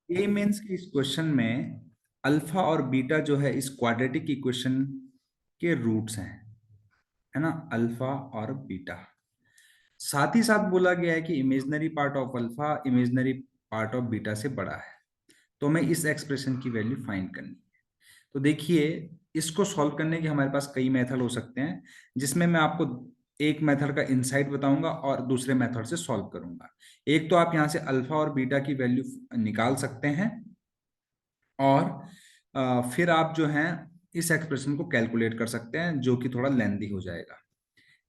ए mains के इस question में अल्फा और बीटा जो है इस क्वाड्रेटिक इक्वेशन के रूट्स हैं, है ना, अल्फा और बीटा। साथ ही साथ बोला गया है कि imaginary part of alpha imaginary part of beta से बड़ा है। तो हमें इस एक्सप्रेशन की वैल्यू फाइंड करनी है। तो देखिए, इसको सॉल्व करने के हमारे पास कई मेथड हो सकते हैं, जिसमें मैं आपको एक मेथड का इनसाइट बताऊंगा और दूसरे मेथड से सॉल्व करूंगा। एक तो आप यहां से अल्फा और बीटा की वैल्यू निकाल सकते हैं, और फिर आप जो है इस एक्सप्रेशन को कैलकुलेट कर सकते हैं, जो कि थोड़ा लेंदी हो जाएगा।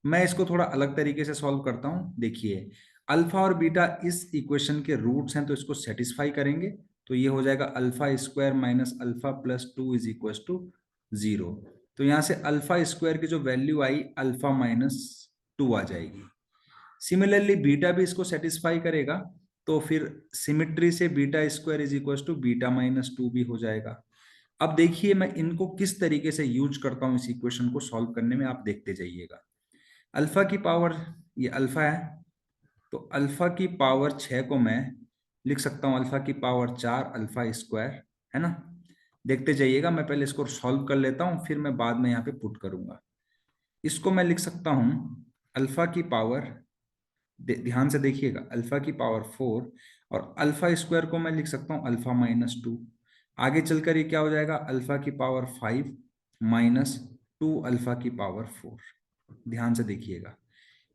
मैं इसको थोड़ा अलग तरीके से सॉल्व करता हूं। देखिए, अल्फा और बीटा इस इक्वेशन के रूट्स हैं, तो इसको सेटिस्फाई करेंगे। तो ये हो जाएगा alpha square minus alpha plus two is equal to 0। तो यहां से अल्फा स्क्वायर की जो वैल्यू आई अल्फा माइनस टू आ जाएगी। सिमिलरली बीटा भी इसको सेटिस्फाई करेगा, तो फिर सिमिट्री से beta square is equal to beta minus two भी हो जाएगा। अब देखिए, मैं इनको किस तरीके से यूज करता हूं इस इक्वेशन को सॉल्व करने में, आप देखते जाइएगा। अल्फा की पावर, ये अल्फा है, तो अल्फा की पावर 6 को मैं लिख सकता हूँ अल्फा की पावर 4 अल्फा स्क्वायर, है ना। देखते जाइएगा, मैं पहले इसको सॉल्व कर लेता हूँ, फिर मैं बाद में यहाँ पे पुट करूंगा। इसको मैं लिख सकता हूँ अल्फा की पावर, ध्यान से देखिएगा, अल्फा की पावर 4, और अल्फा स्क्वायर को मैं लिख सकता हूँ अल्फा माइनस टू। आगे चलकर ये क्या हो जाएगा, अल्फा की पावर 5 माइनस टू अल्फा की पावर 4। ध्यान से देखिएगा।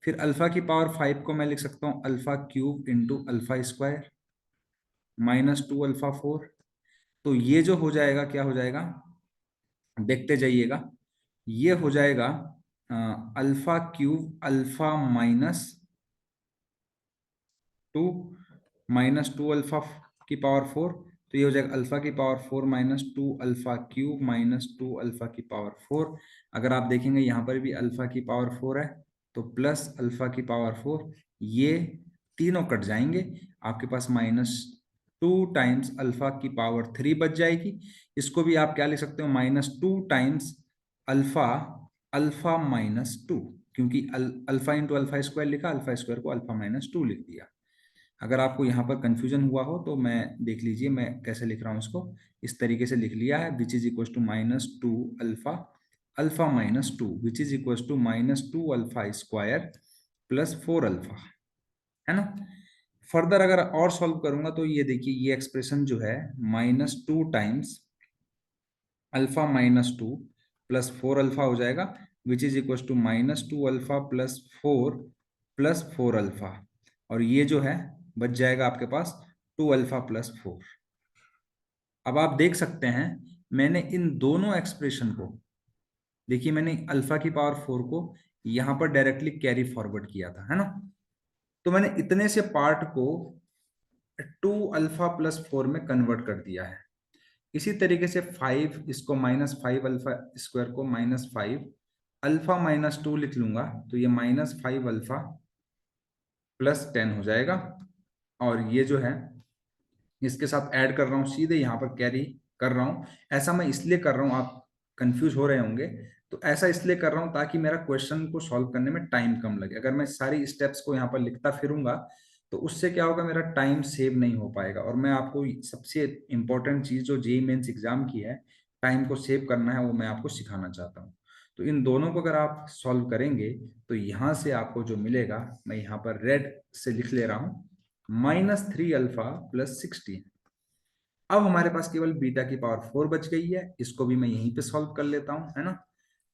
फिर अल्फा की पावर 5 को मैं लिख सकता हूँ alpha cube into alpha square minus two alpha 4। तो ये जो हो जाएगा, क्या हो जाएगा, देखते जाइएगा, ये हो जाएगा alpha cube alpha minus two minus two alpha की पावर 4। तो ये हो जाएगा अल्फा की power 4 minus two alpha cube minus two alpha की पावर 4। अगर आप देखेंगे यहाँ पर भी अल्फा की पावर 4 है, तो प्लस अल्फा की पावर 4, ये तीनों कट जाएंगे, आपके पास माइनस टू टाइम्स अल्फा की पावर 3 बच जाएगी। इसको भी आप क्या लिख सकते हो, minus two times alpha alpha minus to, क्योंकि अल्फा इंटू अल्फा स्क्वायर लिखा, अल्फा स्क्वायर को अल्फा माइनस टू लिख दिया। अगर आपको यहाँ पर कंफ्यूजन हुआ हो तो मैं देख लीजिए मैं कैसे लिख रहा हूँ इसको, इस तरीके से लिख लिया है, which is equal to minus two alpha alpha minus two which is equal to minus two alpha square plus 4 alpha, है ना। फर्दर अगर और सॉल्व करूंगा तो ये देखिए, ये एक्सप्रेशन जो है minus two times alpha minus two plus 4 alpha हो जाएगा, which is equal to minus two alpha plus four alpha, और ये जो है बच जाएगा आपके पास 2 अल्फा प्लस 4। अब आप देख सकते हैं, मैंने इन दोनों एक्सप्रेशन को, देखिए मैंने अल्फा की पावर 4 को यहां पर डायरेक्टली कैरी फॉरवर्ड किया था, है ना। तो मैंने इतने से पार्ट को 2 अल्फा प्लस 4 में कन्वर्ट कर दिया है। इसी तरीके से 5, इसको माइनस 5 अल्फा स्क्वायर को माइनस 5 अल्फा माइनस टू लिख लूंगा, तो ये माइनस 5 अल्फा प्लस 10 हो जाएगा। और ये जो है इसके साथ ऐड कर रहा हूँ, सीधे यहाँ पर कैरी कर रहा हूँ। ऐसा मैं इसलिए कर रहा हूँ, आप कंफ्यूज हो रहे होंगे, तो ऐसा इसलिए कर रहा हूँ ताकि मेरा क्वेश्चन को सॉल्व करने में टाइम कम लगे। अगर मैं सारी स्टेप्स को यहाँ पर लिखता फिरूंगा तो उससे क्या होगा, मेरा टाइम सेव नहीं हो पाएगा। और मैं आपको सबसे इंपॉर्टेंट चीज जो जेईई मेंस एग्जाम की है, टाइम को सेव करना है, वो मैं आपको सिखाना चाहता हूँ। तो इन दोनों को अगर आप सॉल्व करेंगे तो यहाँ से आपको जो मिलेगा, मैं यहाँ पर रेड से लिख ले रहा हूँ, माइनस थ्री अल्फा प्लस 16। अब हमारे पास केवल बीटा की पावर 4 बच गई है, इसको भी मैं यहीं पे सॉल्व कर लेता हूं, है ना।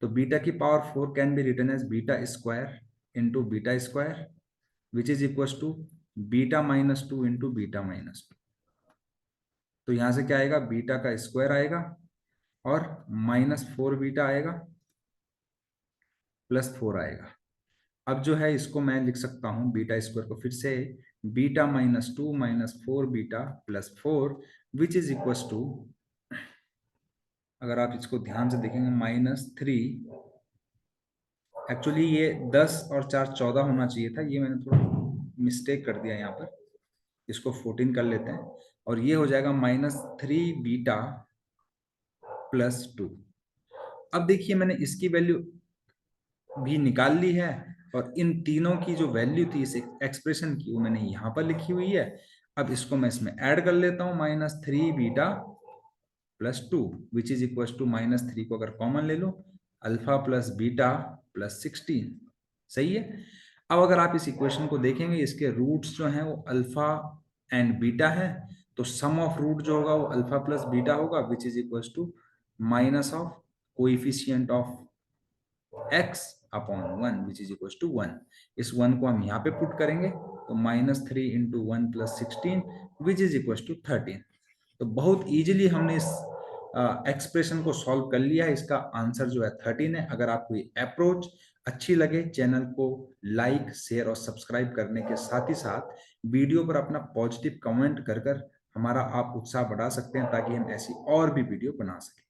तो बीटा की power 4 can be written as beta square into beta square which is equal to beta minus two into beta minus two. तो यहां से क्या आएगा, बीटा का स्क्वायर आएगा और माइनस 4 बीटा आएगा प्लस 4 आएगा। अब जो है इसको मैं लिख सकता हूँ बीटा स्क्वायर को फिर से, beta minus two minus 4 beta plus 4 which is equal to, अगर आप इसको ध्यान से देखेंगे, माइनस थ्री, एक्चुअली ये 10 और 4 14 होना चाहिए था, ये मैंने थोड़ा मिस्टेक कर दिया यहाँ पर, इसको 14 कर लेते हैं। और ये हो जाएगा minus three beta plus two. अब देखिए मैंने इसकी वैल्यू भी निकाल ली है, और इन तीनों की जो वैल्यू थी इस एक्सप्रेशन की, वो मैंने यहाँ पर लिखी हुई है। अब इसको मैं इसमें ऐड कर लेता हूं, -3 beta +2 which is equal to -3 को अगर कॉमन ले लो, अल्फा प्लस बीटा +16। सही है। अब अगर आप इस इक्वेशन को देखेंगे, इसके रूट्स जो हैं वो अल्फा एंड बीटा है, तो सम ऑफ रूट जो होगा वो अल्फा प्लस बीटा होगा which is equal to minus of coefficient of x upon 1 which is equal to 1। इस 1 को हम यहाँ पे पुट करेंगे, तो -3 into 1 + 16 which is equal to 13। तो बहुत इजीली हमने इस एक्सप्रेशन को सॉल्व कर लिया है। इसका आंसर जो है 13 है। अगर आपको ये अप्रोच अच्छी लगे, चैनल को लाइक, शेयर और सब्सक्राइब करने के साथ ही साथ वीडियो पर अपना पॉजिटिव कमेंट कर कर हमारा आप उत्साह बढ़ा सकते हैं, ताकि हम ऐसी और भी वीडियो बना सकें।